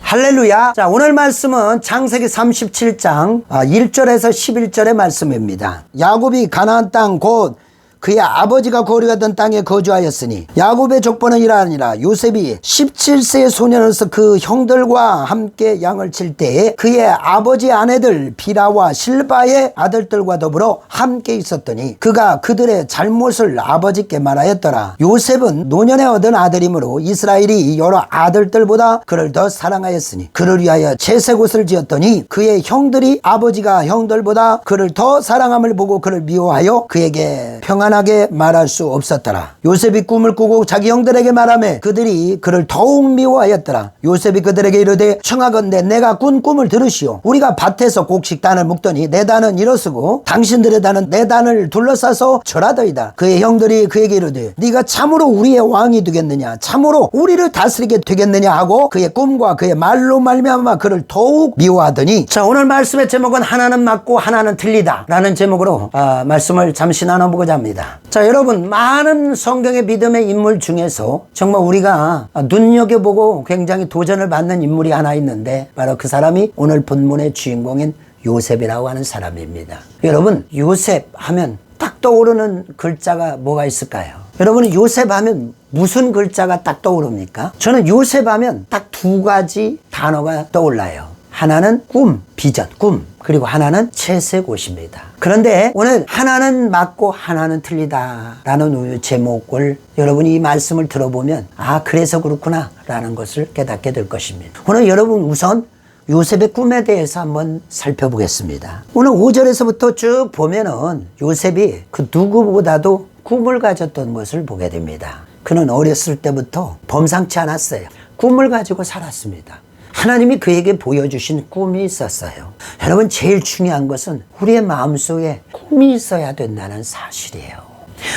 할렐루야. 자, 오늘 말씀은 창세기 37장 1절에서 11절의 말씀입니다. 야곱이 가나안 땅 곧 그의 아버지가 거류하던 땅에 거주하였으니 야곱의 족보는 이러하니라. 요셉이 17세의 소년으로서 그 형들과 함께 양을 칠 때에 그의 아버지 아내들 비라와 실바의 아들들과 더불어 함께 있었더니 그가 그들의 잘못을 아버지께 말하였더라. 요셉은 노년에 얻은 아들이므로 이스라엘이 여러 아들들보다 그를 더 사랑하였으니 그를 위하여 채색옷을 지었더니 그의 형들이 아버지가 형들보다 그를 더 사랑함을 보고 그를 미워하여 그에게 평안하게 말할 수 없었더라. 요셉이 꿈을 꾸고 자기 형들에게 말하며 그들이 그를 더욱 미워하였더라. 요셉이 그들에게 이르되 청하건대 내가 꾼 꿈을 들으시오. 우리가 밭에서 곡식단을 묶더니 내 단은 일어서고 당신들의 단은 내 단을 둘러싸서 절하더이다. 그의 형들이 그에게 이르되 네가 참으로 우리의 왕이 되겠느냐, 참으로 우리를 다스리게 되겠느냐 하고 그의 꿈과 그의 말로 말미암아 그를 더욱 미워하더니. 자, 오늘 말씀의 제목은 하나는 맞고 하나는 틀리다 라는 제목으로 말씀을 잠시 나눠보고자 합니다. 자, 여러분, 많은 성경의 믿음의 인물 중에서 정말 우리가 눈여겨보고 굉장히 도전을 받는 인물이 하나 있는데 바로 그 사람이 오늘 본문의 주인공인 요셉이라고 하는 사람입니다. 여러분, 요셉 하면 딱 떠오르는 글자가 뭐가 있을까요? 여러분, 요셉 하면 무슨 글자가 딱 떠오릅니까? 저는 요셉 하면 딱 두 가지 단어가 떠올라요. 하나는 꿈, 비전, 꿈. 그리고 하나는 채색옷입니다. 그런데 오늘 하나는 맞고 하나는 틀리다 라는 제목을 여러분이 이 말씀을 들어보면 그래서 그렇구나 라는 것을 깨닫게 될 것입니다. 오늘 여러분 우선 요셉의 꿈에 대해서 한번 살펴보겠습니다. 오늘 5절에서부터 쭉 보면은 요셉이 그 누구보다도 꿈을 가졌던 것을 보게 됩니다. 그는 어렸을 때부터 범상치 않았어요. 꿈을 가지고 살았습니다. 하나님이 그에게 보여주신 꿈이 있었어요. 여러분, 제일 중요한 것은 우리의 마음속에 꿈이 있어야 된다는 사실이에요.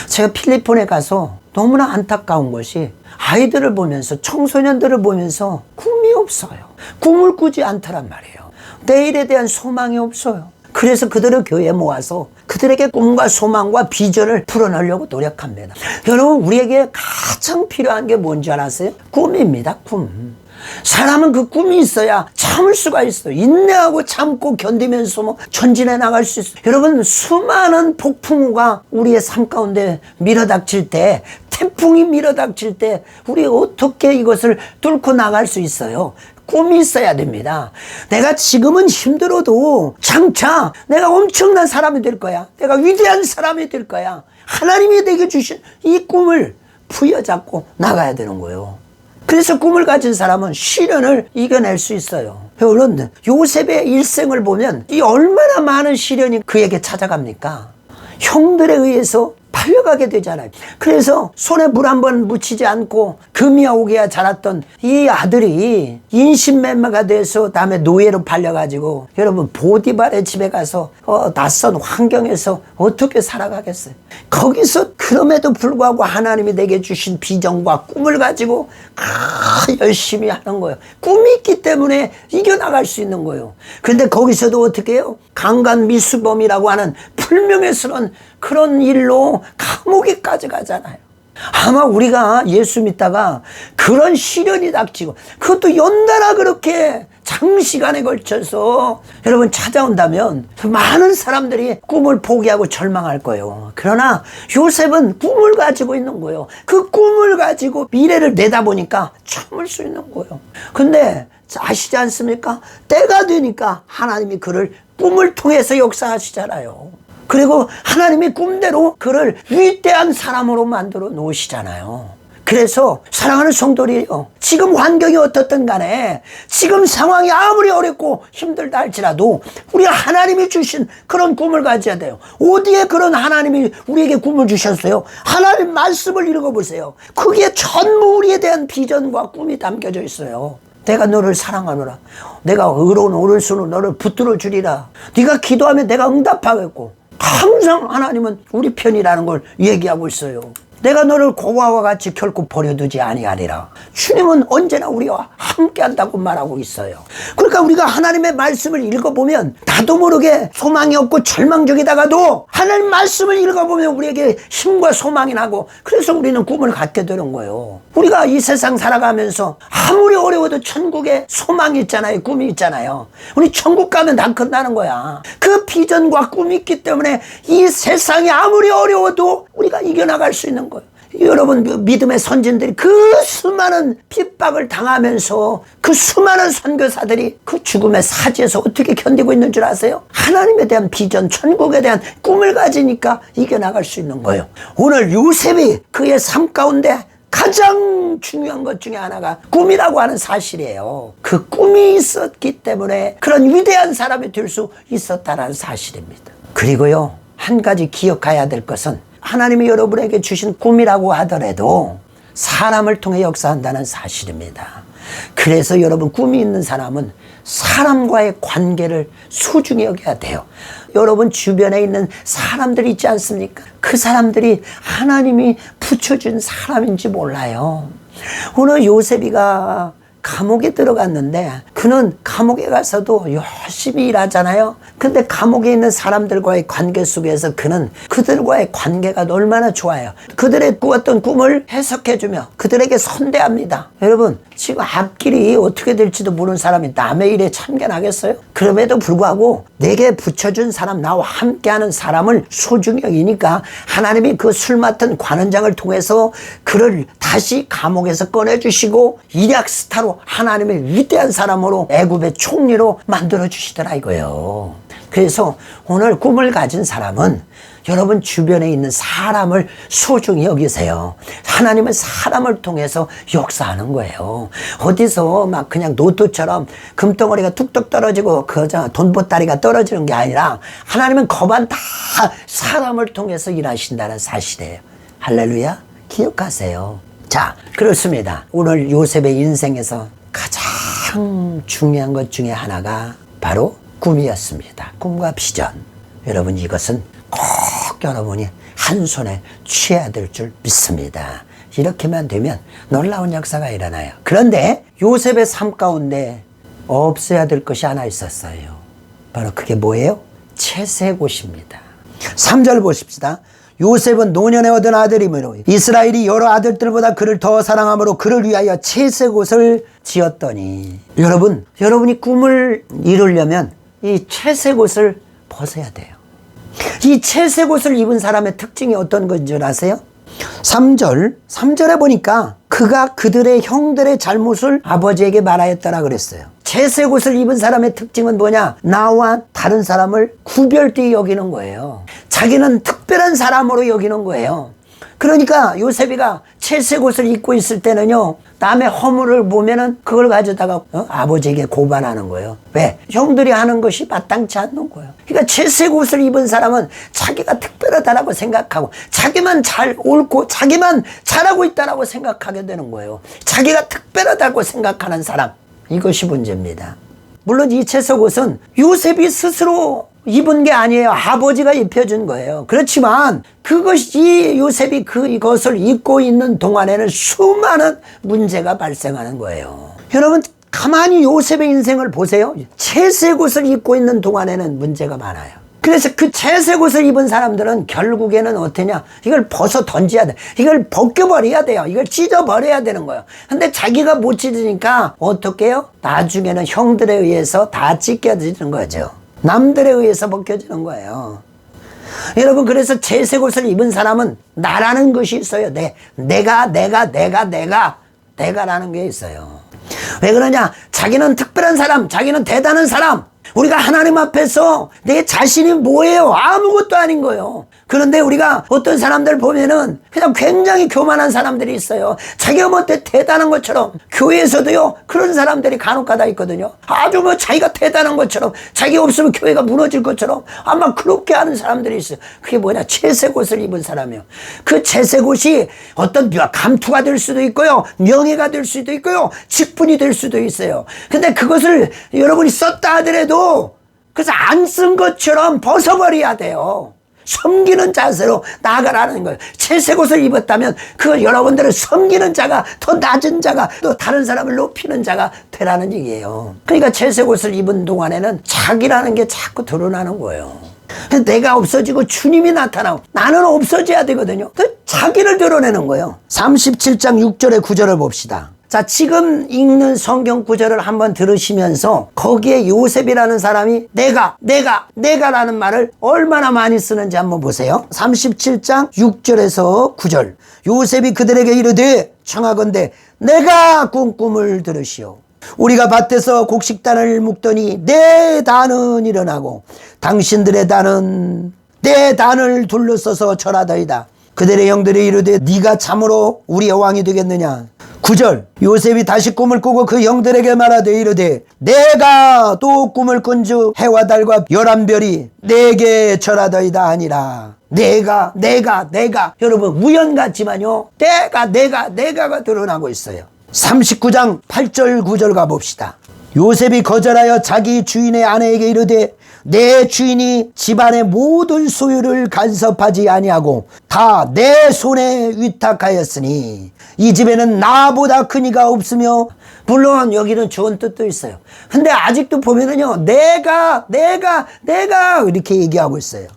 제가 필리핀에 가서 너무나 안타까운 것이 아이들을 보면서, 청소년들을 보면서 꿈이 없어요. 꿈을 꾸지 않더란 말이에요. 내일에 대한 소망이 없어요. 그래서 그들을 교회에 모아서 그들에게 꿈과 소망과 비전을 풀어내려고 노력합니다. 여러분, 우리에게 가장 필요한 게 뭔지 알았어요? 꿈입니다. 꿈. 사람은 그 꿈이 있어야 참을 수가 있어요. 인내하고 참고 견디면서 전진해 나갈 수 있어요. 여러분, 수많은 폭풍우가 우리의 삶 가운데 밀어닥칠 때, 태풍이 밀어닥칠 때 우리 어떻게 이것을 뚫고 나갈 수 있어요? 꿈이 있어야 됩니다. 내가 지금은 힘들어도 장차 내가 엄청난 사람이 될 거야. 내가 위대한 사람이 될 거야. 하나님이 내게 주신 이 꿈을 부여잡고 나가야 되는 거예요. 그래서 꿈을 가진 사람은 시련을 이겨낼 수 있어요. 물론 요셉의 일생을 보면 이 얼마나 많은 시련이 그에게 찾아갑니까? 형들에 의해서 팔려가게 되잖아요. 그래서 손에 물 한 번 묻히지 않고 금이야 오기야 자랐던 이 아들이 인신매매가 돼서 다음에 노예로 팔려가지고 여러분 보디발의 집에 가서 낯선 환경에서 어떻게 살아가겠어요? 거기서 그럼에도 불구하고 하나님이 내게 주신 비전과 꿈을 가지고 열심히 하는 거예요. 꿈이 있기 때문에 이겨나갈 수 있는 거예요. 그런데 거기서도 어떻게 해요? 강간미수범이라고 하는 불명예스러운 그런 일로 감옥에까지 가잖아요. 아마 우리가 예수 믿다가 그런 시련이 닥치고 그것도 연달아 그렇게 장시간에 걸쳐서 여러분 찾아온다면 많은 사람들이 꿈을 포기하고 절망할 거예요. 그러나 요셉은 꿈을 가지고 있는 거예요. 그 꿈을 가지고 미래를 내다보니까 참을 수 있는 거예요. 근데 아시지 않습니까? 때가 되니까 하나님이 그를 꿈을 통해서 역사하시잖아요. 그리고 하나님이 꿈대로 그를 위대한 사람으로 만들어 놓으시잖아요. 그래서 사랑하는 성도들이요, 지금 환경이 어떻든 간에 지금 상황이 아무리 어렵고 힘들다 할지라도 우리가 하나님이 주신 그런 꿈을 가져야 돼요. 어디에 그런 하나님이 우리에게 꿈을 주셨어요? 하나님 말씀을 읽어보세요. 거기에 전부 우리에 대한 비전과 꿈이 담겨져 있어요. 내가 너를 사랑하노라. 내가 의로운 오른손으로 너를 붙들어 주리라. 네가 기도하면 내가 응답하겠고. 항상 하나님은 우리 편이라는 걸 얘기하고 있어요. 내가 너를 고아와 같이 결코 버려두지 아니하리라. 주님은 언제나 우리와 함께 한다고 말하고 있어요. 그러니까 우리가 하나님의 말씀을 읽어보면 나도 모르게 소망이 없고 절망적이다가도 하나님 말씀을 읽어보면 우리에게 힘과 소망이 나고, 그래서 우리는 꿈을 갖게 되는 거예요. 우리가 이 세상 살아가면서 아무리 어려워도 천국에 소망이 있잖아요. 꿈이 있잖아요. 우리 천국 가면 다 끝나는 거야. 그 비전과 꿈이 있기 때문에 이 세상이 아무리 어려워도 우리가 이겨나갈 수 있는 거예요. 여러분, 그 믿음의 선진들이 그 수많은 핍박을 당하면서 그 수많은 선교사들이 그 죽음의 사지에서 어떻게 견디고 있는 줄 아세요? 하나님에 대한 비전, 천국에 대한 꿈을 가지니까 이겨나갈 수 있는 거예요. 오늘 요셉이 그의 삶 가운데 가장 중요한 것 중에 하나가 꿈이라고 하는 사실이에요. 그 꿈이 있었기 때문에 그런 위대한 사람이 될 수 있었다는 사실입니다. 그리고요, 한 가지 기억해야 될 것은 하나님이 여러분에게 주신 꿈이라고 하더라도 사람을 통해 역사한다는 사실입니다. 그래서 여러분, 꿈이 있는 사람은 사람과의 관계를 소중히 여겨야 돼요. 여러분 주변에 있는 사람들이 있지 않습니까? 그 사람들이 하나님이 붙여준 사람인지 몰라요. 오늘 요셉이가 감옥에 들어갔는데 그는 감옥에 가서도 열심히 일하잖아요. 근데 감옥에 있는 사람들과의 관계 속에서 그는 그들과의 관계가 얼마나 좋아요. 그들의 꾸었던 꿈을 해석해주며 그들에게 선대합니다. 여러분, 지금 앞길이 어떻게 될지도 모르는 사람이 남의 일에 참견하겠어요? 그럼에도 불구하고 내게 붙여준 사람, 나와 함께하는 사람을 소중히 여기니까 하나님이 그 술 맡은 관원장을 통해서 그를 다시 감옥에서 꺼내주시고 일약 스타로 하나님의 위대한 사람으로 애굽의 총리로 만들어주시더라 이거예요. 그래서 오늘 꿈을 가진 사람은 여러분 주변에 있는 사람을 소중히 여기세요. 하나님은 사람을 통해서 역사하는 거예요. 어디서 막 그냥 노트처럼 금덩어리가 뚝뚝 떨어지고 그저 돈보따리가 떨어지는 게 아니라 하나님은 거반 다 사람을 통해서 일하신다는 사실이에요. 할렐루야, 기억하세요. 자, 그렇습니다. 오늘 요셉의 인생에서 가장 중요한 것 중에 하나가 바로 꿈이었습니다. 꿈과 비전. 여러분, 이것은 꼭 여러분이 한 손에 취해야 될 줄 믿습니다. 이렇게만 되면 놀라운 역사가 일어나요. 그런데 요셉의 삶 가운데 없어야 될 것이 하나 있었어요. 바로 그게 뭐예요? 채색옷입니다. 3절 보십시다. 요셉은 노년에 얻은 아들이므로 이스라엘이 여러 아들들보다 그를 더 사랑함으로 그를 위하여 채색옷을 지었더니. 여러분, 여러분이 꿈을 이루려면 이 채색옷을 벗어야 돼요. 이 채색옷을 입은 사람의 특징이 어떤 건지 줄 아세요? 3절에 보니까 그가 그들의 형들의 잘못을 아버지에게 말하였다라 그랬어요. 채색옷을 입은 사람의 특징은 뭐냐? 나와 다른 사람을 구별되게 여기는 거예요. 자기는 특별한 사람으로 여기는 거예요. 그러니까 요셉이가 채색옷을 입고 있을 때는요, 남의 허물을 보면은 그걸 가져다가 아버지에게 고발하는 거예요. 왜? 형들이 하는 것이 마땅치 않는 거예요. 그러니까 채색옷을 입은 사람은 자기가 특별하다라고 생각하고 자기만 잘 옳고 자기만 잘하고 있다라고 생각하게 되는 거예요. 자기가 특별하다고 생각하는 사람, 이것이 문제입니다. 물론 이 채색옷은 요셉이 스스로 입은 게 아니에요. 아버지가 입혀준 거예요. 그렇지만 그것이 요셉이 그것을 입고 있는 동안에는 수많은 문제가 발생하는 거예요. 여러분, 가만히 요셉의 인생을 보세요. 채색옷을 입고 있는 동안에는 문제가 많아요. 그래서 그 채색옷을 입은 사람들은 결국에는 어떠냐? 이걸 벗어 던져야 돼. 이걸 벗겨버려야 돼요. 이걸 찢어버려야 되는 거예요. 근데 자기가 못 찢으니까 어떻게 해요? 나중에는 형들에 의해서 다 찢겨지는 거죠. 남들에 의해서 벗겨지는 거예요. 여러분, 그래서 채색옷을 입은 사람은 나라는 것이 있어요. 내가라는 게 있어요. 왜 그러냐? 자기는 특별한 사람, 자기는 대단한 사람. 우리가 하나님 앞에서 내 자신이 뭐예요? 아무것도 아닌 거예요. 그런데 우리가 어떤 사람들 보면은 그냥 굉장히 교만한 사람들이 있어요. 자기가 뭐 대단한 것처럼. 교회에서도요, 그런 사람들이 간혹가다 있거든요. 아주 뭐 자기가 대단한 것처럼, 자기 없으면 교회가 무너질 것처럼 아마 그렇게 하는 사람들이 있어요. 그게 뭐냐? 채색옷을 입은 사람이요. 그 채색옷이 어떤 감투가 될 수도 있고요, 명예가 될 수도 있고요, 직분이 될 수도 있어요. 근데 그것을 여러분이 썼다 하더라도 그래서 안 쓴 것처럼 벗어버려야 돼요. 섬기는 자세로 나아가라는 거예요. 채색 옷을 입었다면 그 여러분들은 섬기는 자가, 더 낮은 자가, 또 다른 사람을 높이는 자가 되라는 얘기예요. 그러니까 채색 옷을 입은 동안에는 자기라는 게 자꾸 드러나는 거예요. 내가 없어지고 주님이 나타나고 나는 없어져야 되거든요. 자기를 드러내는 거예요. 37장 6절의 구절을 봅시다. 자, 지금 읽는 성경 구절을 한번 들으시면서 거기에 요셉이라는 사람이 내가라는 말을 얼마나 많이 쓰는지 한번 보세요. 37장 6절에서 9절. 요셉이 그들에게 이르되 청하건대 내가 꾼 꿈을 들으시오. 우리가 밭에서 곡식단을 묶더니 내 단은 일어나고 당신들의 단은 내 단을 둘러서서 절하더이다. 그들의 형들이 이르되 네가 참으로 우리의 왕이 되겠느냐. 9절. 요셉이 다시 꿈을 꾸고 그 형들에게 말하되 이르되 내가 또 꿈을 꾼즉 해와 달과 11별이 내게 절하더이다 하니라. 내가 여러분 우연 같지만요 내가가 드러나고 있어요. 39장 8절 9절 가봅시다. 요셉이 거절하여 자기 주인의 아내에게 이르되 내 주인이 집안의 모든 소유를 간섭하지 아니하고 다 내 손에 위탁하였으니 이 집에는 나보다 큰 이가 없으며, 물론 여기는 좋은 뜻도 있어요. 근데 아직도 보면은요 내가 이렇게 얘기하고 있어요.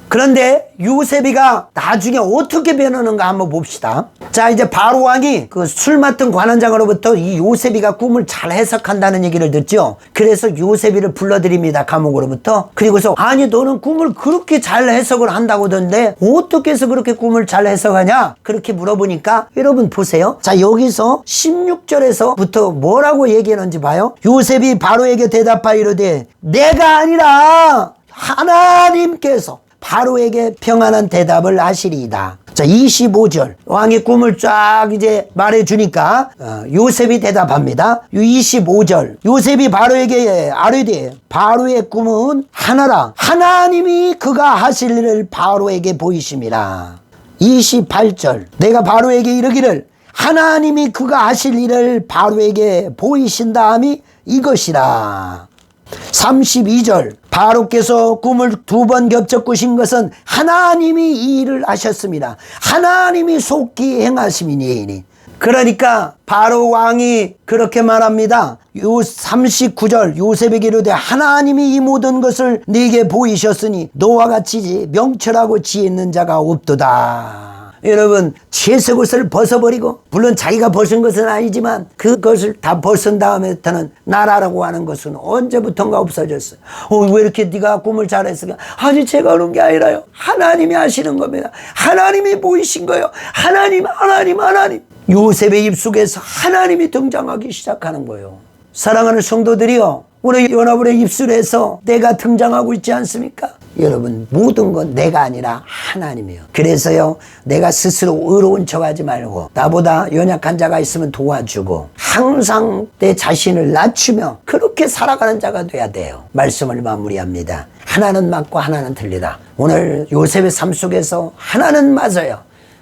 그런데 요셉이가 나중에 어떻게 변하는가 한번 봅시다. 자, 이제 바로 왕이 그 술 맡은 관원장으로부터 이 요셉이가 꿈을 잘 해석한다는 얘기를 듣죠. 그래서 요셉이를 불러드립니다, 감옥으로부터. 그리고서 아니 너는 꿈을 그렇게 잘 해석을 한다고던데 어떻게 해서 그렇게 꿈을 잘 해석하냐 그렇게 물어보니까 여러분 보세요. 자, 여기서 16절에서부터 뭐라고 얘기하는지 봐요. 요셉이 바로에게 대답하여 이르되 내가 아니라 하나님께서 바로에게 평안한 대답을 하시리이다. 자, 25절. 왕이 꿈을 쫙 이제 말해주니까 요셉이 대답합니다. 25절. 요셉이 바로에게 아뢰되 바로의 꿈은 하나라. 하나님이 그가 하실 일을 바로에게 보이심이라. 28절. 내가 바로에게 이르기를 하나님이 그가 하실 일을 바로에게 보이신다 함이 이것이라. 32절. 바로께서 꿈을 2번 겹쳐 꾸신 것은 하나님이 이 일을 하셨습니다. 하나님이 속히 행하심이니. 그러니까 바로 왕이 그렇게 말합니다. 39절. 요셉에게 이르되 하나님이 이 모든 것을 네게 보이셨으니 너와 같이 명철하고 지혜 있는 자가 없도다. 여러분, 채색 옷을 벗어버리고, 물론 자기가 벗은 것은 아니지만 그것을 다 벗은 다음에부터는 나라라고 하는 것은 언제부턴가 없어졌어요. 왜 이렇게 네가 꿈을 잘했을까? 아니 제가 그런 게 아니라요. 하나님이 하시는 겁니다. 하나님이 보이신 거예요. 하나님. 요셉의 입속에서 하나님이 등장하기 시작하는 거예요. 사랑하는 성도들이요, 오늘 여러분의 입술에서 내가 등장하고 있지 않습니까? 여러분, 모든 건 내가 아니라 하나님이에요. 그래서요, 내가 스스로 의로운 척하지 말고 나보다 연약한 자가 있으면 도와주고 항상 내 자신을 낮추며 그렇게 살아가는 자가 돼야 돼요. 말씀을 마무리합니다. 하나는 맞고 하나는 틀리다. 오늘 요셉의 삶 속에서 하나는 맞아요.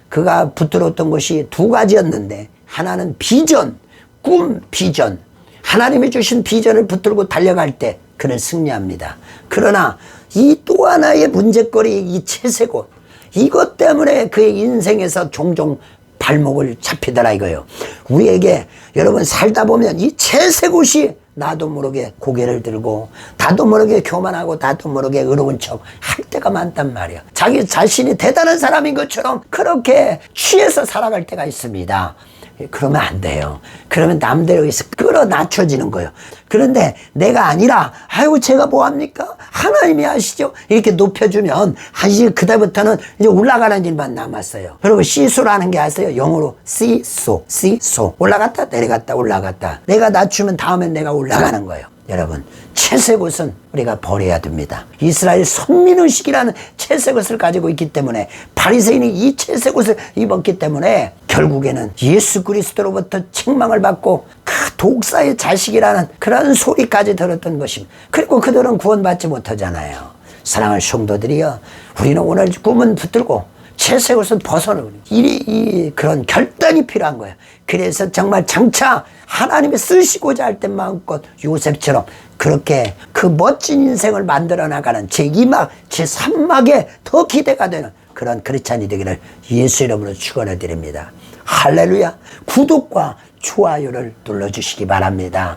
그가 붙들었던 것이 2가지였는데 하나는 비전, 꿈 비전. 하나님이 주신 비전을 붙들고 달려갈 때 그는 승리합니다. 그러나 이 또 하나의 문제거리, 이 채색 옷, 이것 때문에 그의 인생에서 종종 발목을 잡히더라 이거예요. 우리에게 여러분 살다 보면 이 채색 옷이 나도 모르게 고개를 들고 나도 모르게 교만하고 나도 모르게 의로운 척 할 때가 많단 말이야. 자기 자신이 대단한 사람인 것처럼 그렇게 취해서 살아갈 때가 있습니다. 그러면 안 돼요. 그러면 남들에 의해서 끌어 낮춰지는 거예요. 그런데 내가 아니라 아이고 제가 뭐합니까? 하나님이 하시죠. 이렇게 높여주면 이제 그다음부터는 이제 올라가는 일만 남았어요. 여러분 시소라는 게 아세요? 영어로 시소 올라갔다 내려갔다 올라갔다. 내가 낮추면 다음엔 내가 올라가는 거예요. 여러분, 채색 옷은 우리가 버려야 됩니다. 이스라엘 선민의식이라는 채색 옷을 가지고 있기 때문에, 바리새인이 이 채색 옷을 입었기 때문에 결국에는 예수 그리스도로부터 책망을 받고 그 독사의 자식이라는 그런 소리까지 들었던 것입니다. 그리고 그들은 구원받지 못하잖아요. 사랑하는 성도들이여, 우리는 오늘 꿈은 붙들고 채색 옷은 벗어놓는 그런 결단이 필요한 거예요. 그래서 정말 장차 하나님이 쓰시고자 할 때 마음껏 요셉처럼 그렇게 그 멋진 인생을 만들어 나가는 제2막, 제3막에 더 기대가 되는 그런 크리스찬이 되기를 예수 이름으로 축원해 드립니다. 할렐루야. 구독과 좋아요를 눌러주시기 바랍니다.